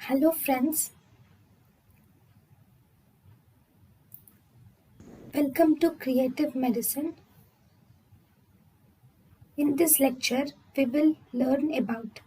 Hello, friends. Welcome to Creative Medicine. In this lecture, we will learn about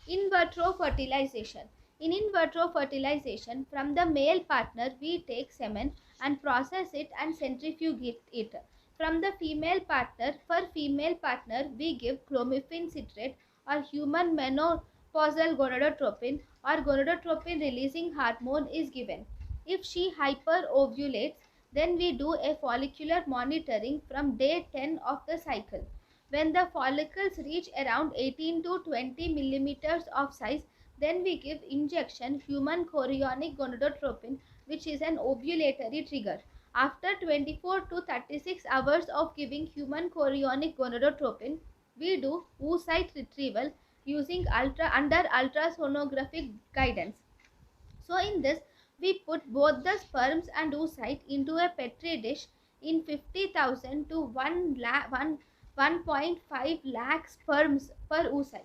In vitro fertilization. In vitro fertilization, from the male partner, we take semen and process it and centrifuge it. From the female partner, for female partner, we give clomiphene citrate or human menopausal gonadotropin or gonadotropin releasing hormone is given. If she hyperovulates, then we do a follicular monitoring from day 10 of the cycle. When the follicles reach around 18 to 20 millimeters of size, then we give injection human chorionic gonadotropin, which is an ovulatory trigger. After 24 to 36 hours of giving human chorionic gonadotropin, we do oocyte retrieval using under ultrasonographic guidance. So in this, we put both the sperms and oocyte into a petri dish in 50,000 to 1.5 lakh sperms per oocyte.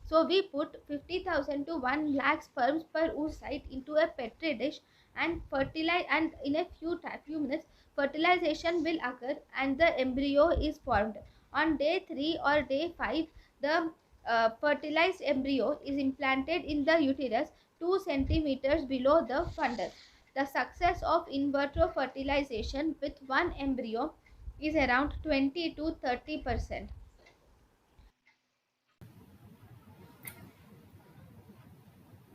So we put 50,000 to 1 lakh sperms per oocyte into a petri dish and fertilize, and in a few minutes fertilization will occur and the embryo is formed. On day 3 or day 5, the fertilized embryo is implanted in the uterus 2 centimeters below the fundus. The success of in vitro fertilization with one embryo is around 20 to 30%.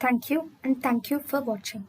thank you and thank you for watching.